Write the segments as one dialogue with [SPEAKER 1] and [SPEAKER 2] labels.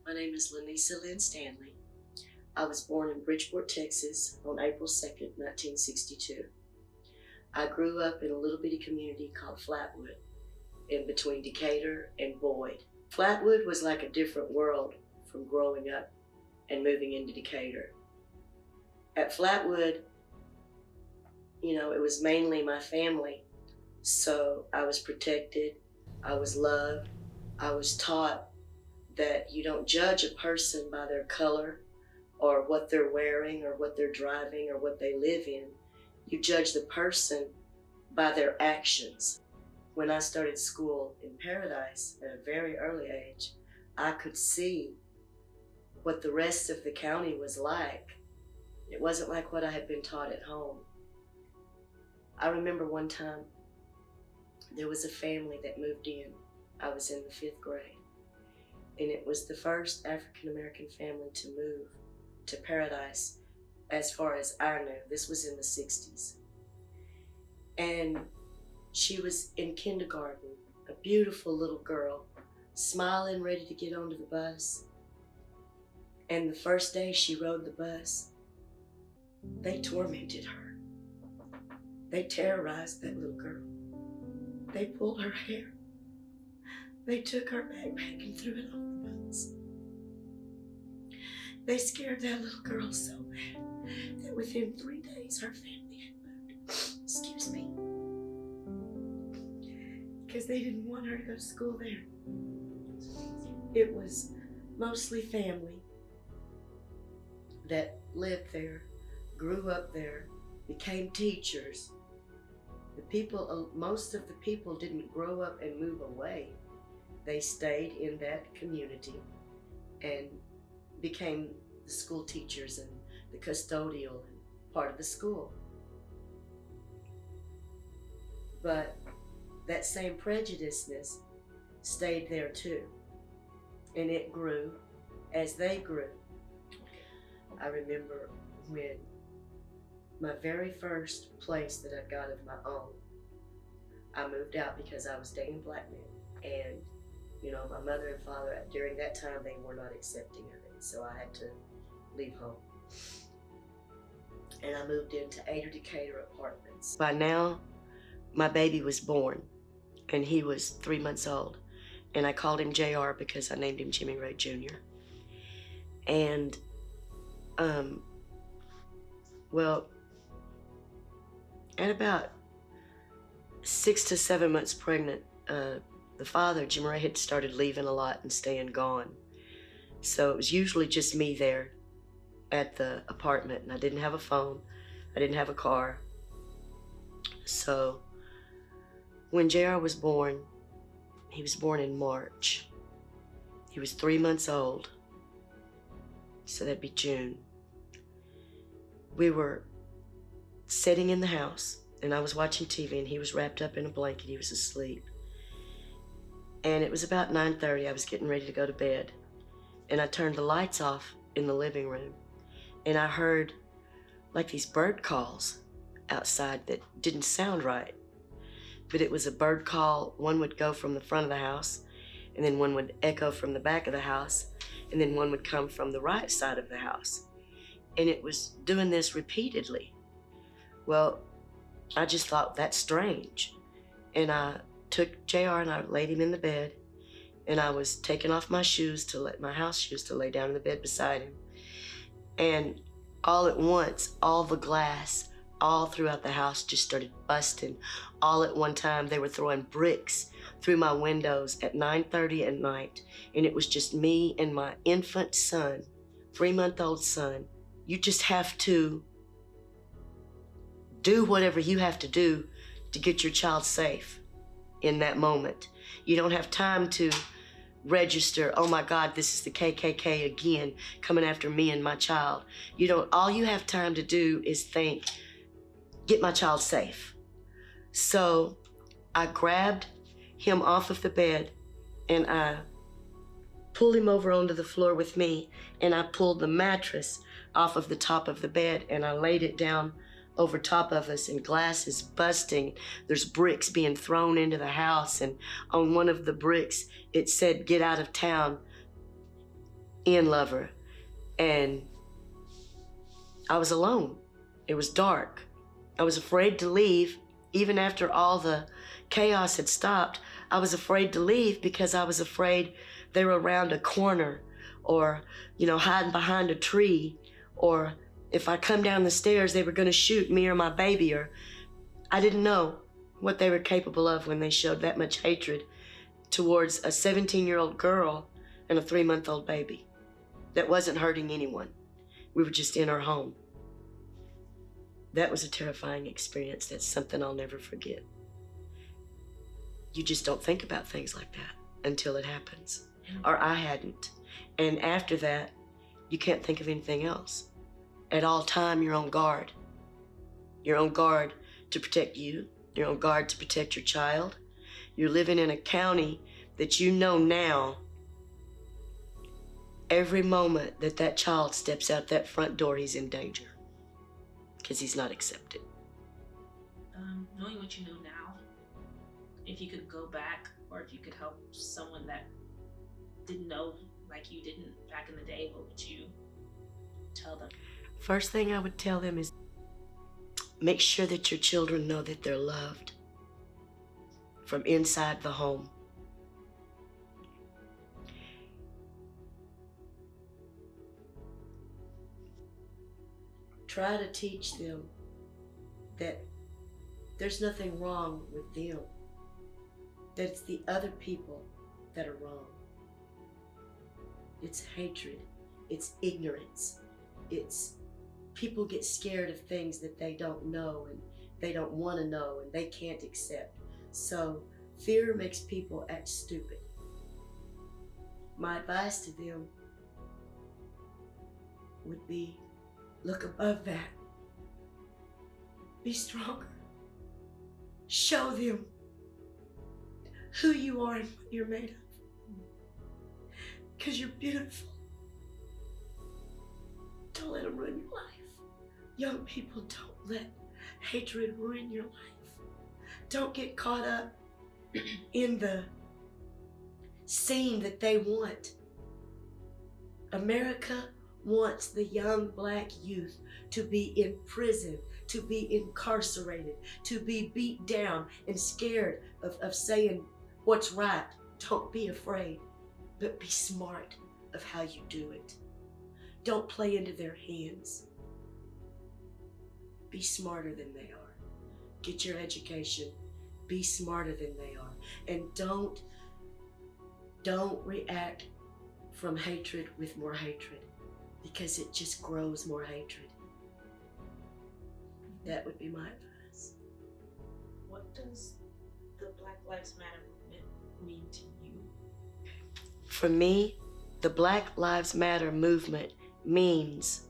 [SPEAKER 1] My name is Lanisa Lynn Stanley. I was born in Bridgeport, Texas on April 2nd, 1962. I grew up in a little bitty community called Flatwood, in between Decatur and Boyd. Flatwood was like a different world from growing up and moving into Decatur. At Flatwood, it was mainly my family, so I was protected, I was loved, I was taught that you don't judge a person by their color or what they're wearing or what they're driving or what they live in. You judge the person by their actions. When I started school in Paradise at a very early age, I could see what the rest of the county was like. It wasn't like what I had been taught at home. I remember one time there was a family that moved in. I was in the 5th grade. And it was the first African-American family to move to Paradise as far as I knew. This was in the 60s. And she was in kindergarten, a beautiful little girl, smiling, ready to get onto the bus. And the first day she rode the bus, they tormented her. They terrorized that little girl. They pulled her hair. They took her backpack and threw it off the bus. They scared that little girl so bad that within 3 days her family had moved. Excuse me. Because they didn't want her to go to school there. It was mostly family that lived there, grew up there, became teachers. Most of the people didn't grow up and move away. They stayed in that community and became the school teachers and the custodial part of the school. But that same prejudiceness stayed there too. And it grew as they grew. I remember when my very first place that I got of my own, I moved out because I was dating a black man. And my mother and father, during that time, they were not accepting of it. So I had to leave home. And I moved into 8 Decatur apartments. By now, my baby was born, and he was 3 months old. And I called him JR because I named him Jimmy Ray Jr. And, at about 6 to 7 months pregnant, the father, Jim Ray, had started leaving a lot and staying gone. So it was usually just me there at the apartment, and I didn't have a phone, I didn't have a car. So when JR was born, he was born in March. He was 3 months old, so that'd be June. We were sitting in the house, and I was watching TV, and he was wrapped up in a blanket. He was asleep. And it was about 9:30. I was getting ready to go to bed. And I turned the lights off in the living room. And I heard like these bird calls outside that didn't sound right. But it was a bird call. One would go from the front of the house, and then one would echo from the back of the house, and then one would come from the right side of the house. And it was doing this repeatedly. Well, I just thought, that's strange. And I took JR and I laid him in the bed, and I was taking off my house shoes to lay down in the bed beside him. And all at once, all the glass all throughout the house just started busting. All at one time, they were throwing bricks through my windows at 9:30 at night. And it was just me and my infant son, 3-month-old son. You just have to do whatever you have to do to get your child safe in that moment. You don't have time to register, oh my God, this is the KKK again coming after me and my child. All you have time to do is think, get my child safe. So I grabbed him off of the bed and I pulled him over onto the floor with me, and I pulled the mattress off of the top of the bed and I laid it down over top of us, and glass is busting. There's bricks being thrown into the house, and on one of the bricks, it said, "Get out of town." Ian lover, and I was alone. It was dark. I was afraid to leave. Even after all the chaos had stopped, I was afraid to leave because I was afraid they were around a corner or, hiding behind a tree, or if I come down the stairs, they were going to shoot me or my baby, or I didn't know what they were capable of when they showed that much hatred towards a 17-year-old girl and a 3-month-old baby that wasn't hurting anyone. We were just in our home. That was a terrifying experience. That's something I'll never forget. You just don't think about things like that until it happens. Or I hadn't. And after that, you can't think of anything else. At all time, you're on guard. You're on guard to protect you. You're on guard to protect your child. You're living in a county that you know now, every moment that that child steps out that front door, he's in danger. Because he's not accepted.
[SPEAKER 2] Knowing what you know now, if you could go back, or if you could help someone that didn't know like you didn't back in the day, what would you tell them?
[SPEAKER 1] First thing I would tell them is make sure that your children know that they're loved from inside the home. Try to teach them that there's nothing wrong with them, that it's the other people that are wrong. It's hatred, it's ignorance, it's people get scared of things that they don't know and they don't want to know and they can't accept. So fear makes people act stupid. My advice to them would be, look above that. Be stronger. Show them who you are and what you're made of. Because you're beautiful. Don't let them ruin your life. Young people, don't let hatred ruin your life. Don't get caught up in the scene that they want. America wants the young black youth to be in prison, to be incarcerated, to be beat down and scared of saying what's right. Don't be afraid, but be smart of how you do it. Don't play into their hands. Be smarter than they are. Get your education. Be smarter than they are. And don't react from hatred with more hatred, because it just grows more hatred. That would be my advice.
[SPEAKER 2] What does the Black Lives Matter movement mean to you?
[SPEAKER 1] For me, the Black Lives Matter movement means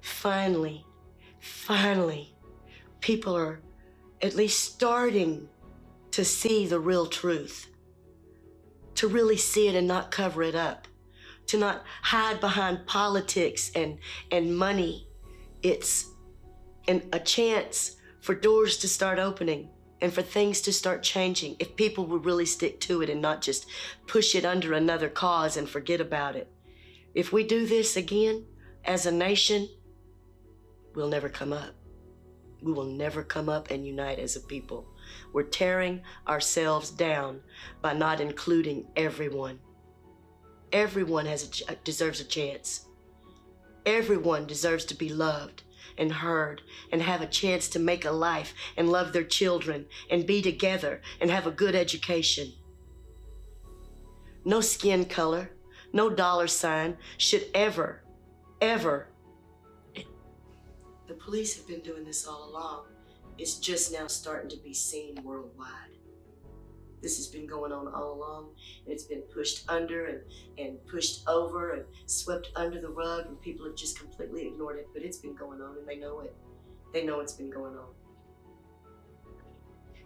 [SPEAKER 1] finally, people are at least starting to see the real truth, to really see it and not cover it up, to not hide behind politics and money. It's a chance for doors to start opening and for things to start changing if people would really stick to it and not just push it under another cause and forget about it. If we do this again as a nation, we'll never come up. We will never come up and unite as a people. We're tearing ourselves down by not including everyone. Everyone deserves a chance. Everyone deserves to be loved and heard and have a chance to make a life and love their children and be together and have a good education. No skin color, no dollar sign should ever. The police have been doing this all along. It's just now starting to be seen worldwide. This has been going on all along, and it's been pushed under and pushed over and swept under the rug, and people have just completely ignored it, but it's been going on, and they know it. They know it's been going on.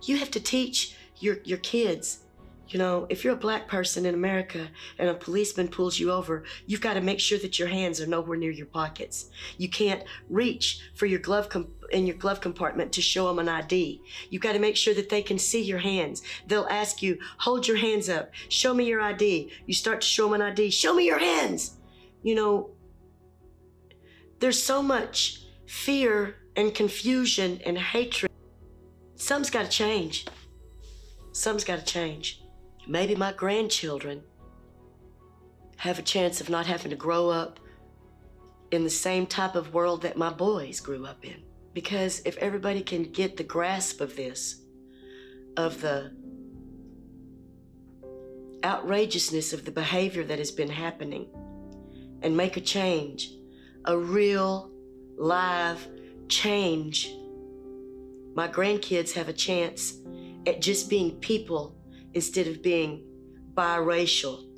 [SPEAKER 1] You have to teach your kids, if you're a black person in America and a policeman pulls you over, you've got to make sure that your hands are nowhere near your pockets. You can't reach for your glove compartment to show them an ID. You've got to make sure that they can see your hands. They'll ask you, hold your hands up, show me your ID. You start to show them an ID, show me your hands. You know, there's so much fear and confusion and hatred. Something's got to change. Something's got to change. Maybe my grandchildren have a chance of not having to grow up in the same type of world that my boys grew up in. Because if everybody can get the grasp of this, of the outrageousness of the behavior that has been happening, and make a change, a real, live change, my grandkids have a chance at just being people instead of being biracial,